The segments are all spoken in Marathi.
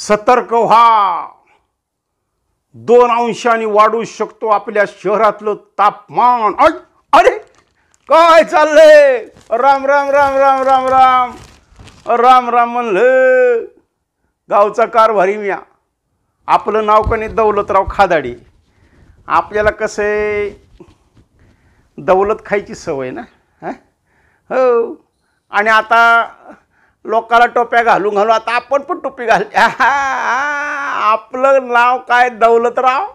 सतर्क व्हा. 2 अंशांनी वाढू शकतो आपल्या शहरातलं तापमान. अरे काय चाललंय? राम राम राम राम राम राम राम राम म्हणलं. गावचा कारभारी मी. आपलं नाव कणी दौलतराव खादाडी. आपल्याला कसं आहे, दौलत खायची सवय ना. हो. आणि आता लोकाला टोप्या घालून घालून आता आपण पण टोपी घाल. आपलं नाव काय? दौलतराव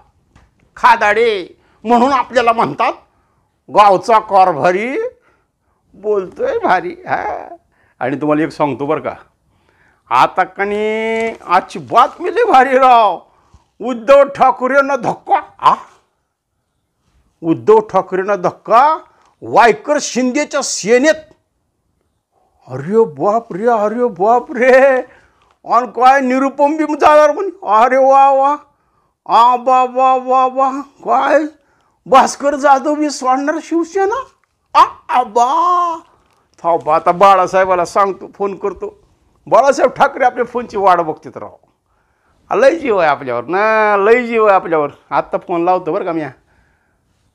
खादाडे. म्हणून आपल्याला म्हणतात गावचा कारभारी बोलतोय भारी. आणि तुम्हाला एक सांगतो बरं का, आता कणी आजची बातमी लई भारी राव. उद्धव ठाकरेंना धक्का. उद्धव ठाकरेंना धक्का वायकर शिंदेच्या सेनेत. अरे बाप रे, अरे बाप रे. आणि काय निरुपम बी जाणार म्हणे. अरे वा वा. बा बा बा बा. काय भास्कर जाधव बी सोडणार शिवसेना. बा थांबा, आता बाळासाहेबाला सांगतो, फोन करतो. बाळासाहेब ठाकरे आपल्या फोनची वाट बघतात राव. लय जीव आहे आपल्यावर ना, लय जीव आहे आपल्यावर. आत्ता फोन लावतो बरं का मी.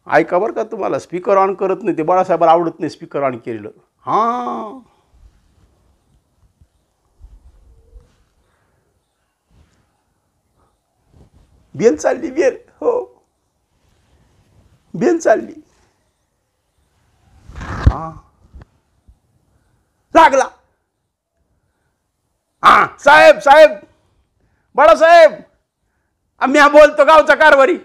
ऐका बरं का, तुम्हाला स्पीकर ऑन करत नाही ते. बाळासाहेबाला आवडत नाही स्पीकर ऑन केलेलं. हां बेल चालली, बेल. हो बेल चालली. हां लागला. साहेब साहेब बाळासाहेब, आम्ही बोलतो गावचा कारभारी.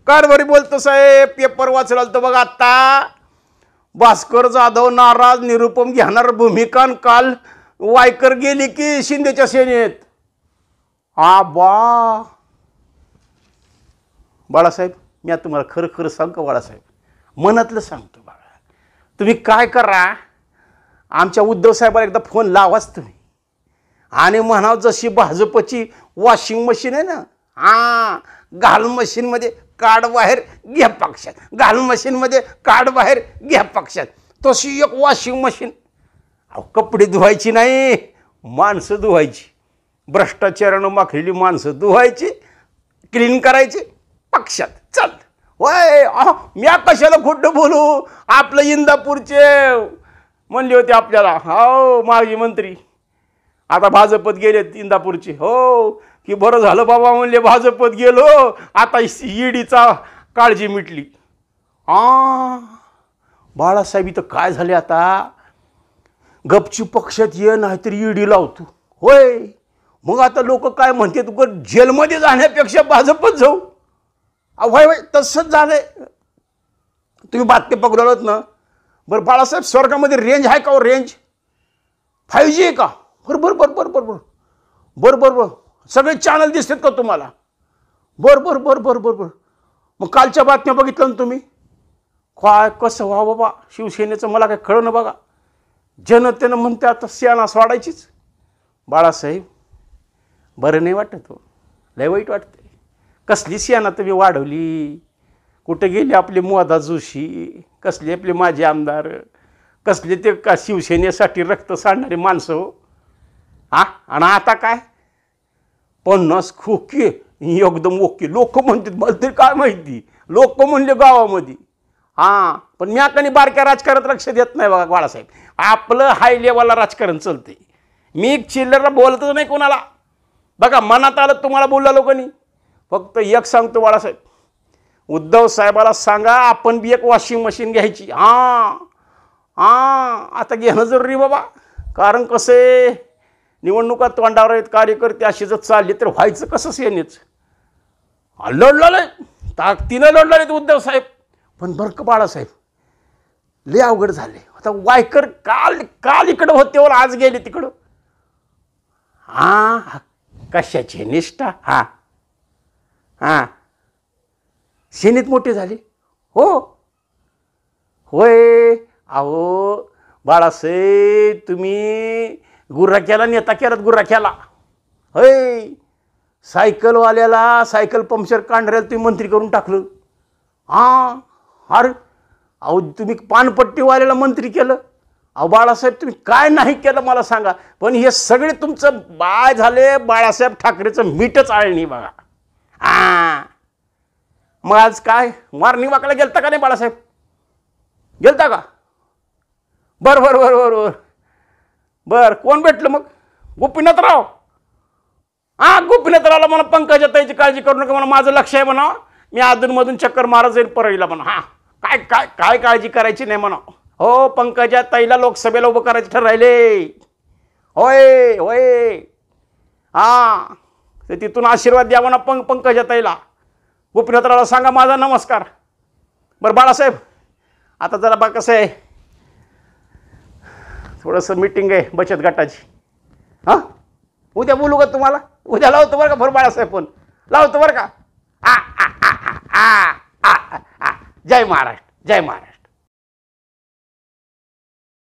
कारभारी बोलतो साहेब. पेपर वाचला तर बघा आत्ता. भास्कर जाधव नाराज, निरुपम घेणार भूमिका. काल वायकर गेली की शिंदेच्या सेनेत. बा बाळासाहेब, मी आता तुम्हाला खरं खरं सांग का बाळासाहेब, मनातलं सांगतो बाळा. तुम्ही काय करा, आमच्या उद्धव साहेबाला एकदा फोन लावाच तुम्ही आणि म्हणाव जशी भाजपची वॉशिंग मशीन आहे ना, घाल मशीनमध्ये काढ बाहेर घ्या पक्षात, घाल मशीनमध्ये काढ बाहेर घ्या पक्षात, तशी एक वॉशिंग मशीन. कपडे धुवायची नाही, माणसं धुवायची. भ्रष्टाचारानं माखलेली माणसं धुवायची, क्लीन करायची पक्षात. चल वय. म्या कशाला खोटं बोलू. आपलं इंदापूरचे म्हणले होते आपल्याला, हो माजी मंत्री आता भाजपत गेलेत इंदापूरचे. हो की बरं झालं बाबा म्हणले भाजपत गेलो, आता ईडीचा काळजी मिटली. बाळासाहेब इथं काय झाले आता, गपची पक्षात ये नाहीतरी ईडी लावतो. होय मग आता लोक काय म्हणते, तू जेलमध्ये जाण्यापेक्षा भाजपत जाऊ. व्हाय व्हाय तसंच झालंय. तुम्ही बातमी पकडलात ना. बरं बाळासाहेब, स्वर्गामध्ये रेंज आहे का? रेंज 5G आहे का? बरं बरं बरं बरं बरं बरं बरं बरं बरं सगळे चॅनल दिसतात का तुम्हाला? बरं बरं बरं बरं बरं बरं. मग कालच्या बातम्या बघितल्या ना तुम्ही? काय कसं व्हा बाबा शिवसेनेचं मला काय कळलं बघा. जनतेनं म्हणते आता सेना सोडायचीच. बाळासाहेब बरं नाही वाटत हो, लय वाईट वाटतं. कसली सेना तुम्ही वाढवली. कुठे गेले आपले मोदा जोशी, कसले आपले माजी आमदार, कसले ते का शिवसेनेसाठी रक्त सांडणारे माणसं हो. आणि आता काय 50 खोके एकदम ओके. लोक म्हणतात, मला तरी काय माहिती, लोक म्हणले गावामध्ये. पण मी आता बारक्या राजकारणात लक्ष देत नाही बघा बाळासाहेब. आपलं हाय लेवलला राजकारण चालतंय. मी चिल्लरला बोलतच नाही कोणाला बघा. मनात आलं तुम्हाला बोलला लोकांनी. फक्त एक सांगतो बाळासाहेब, उद्धव साहेबाला सांगा आपण बी एक वॉशिंग मशीन घ्यायची. आता घेणं जरुरी बाबा. कारण कसे निवडणुका तोंडावर आहेत, कार्यकर्ते असे जर चालले तर व्हायचं कसं सेनेच. लढलं ताकदीनं लढले उद्धव साहेब. पण बरं का बाळासाहेब, लय अवघड झाले. आता वायकर काल इकडं होते वर आज गेले तिकडं. कशाची निष्ठा. सेनेत मोठे झाले हो. होय अहो बाळासाहेब, तुम्ही गुर्राख्याला नेता केलात. गुर्राख्याला होय, सायकलवाल्याला सायकल पंक्चर काढणाऱ्याला तुम्ही मंत्री करून टाकलं. अरे अहो तुम्ही पानपट्टीवाल्याला मंत्री केलं. अहो बाळासाहेब तुम्ही काय नाही केलं मला सांगा, पण हे सगळे तुमचं बाळ झाले बाळासाहेब ठाकरेचं मीठच आळणी बघा. हा मग आज काय मॉर्निंग वॉकला गेलता का नाही बाळासाहेब? गेलता का? बरं बरं बरं बरं बरं बरं कोण भेटलं मग? गोपीनाथराव. हां गोपीनाथरावला म्हणा पंकजा ताईची काळजी करू नका म्हणा, माझं लक्ष आहे म्हणा, मी अधूनमधून चक्कर मारत जाईल परळीला म्हणा. हां काय काय काय काळजी करायची नाही म्हणा. हो पंकजा ताईला लोकसभेला उभं करायचे ठरायले. होय होय हां तर तिथून आशीर्वाद द्या म्हणा पंकजा ताईला. गोपीनाथरावला सांगा माझा नमस्कार. बरं बाळासाहेब आता जरा बा कसं आहे थोडंसं मीटिंग आहे बचत गटाची. हां उद्या बोलू का तुम्हाला? उद्या लावतो बरं का बरं बाळासाहेब फोन लावतो बरं का. जय महाराष्ट्र जय महाराष्ट्र.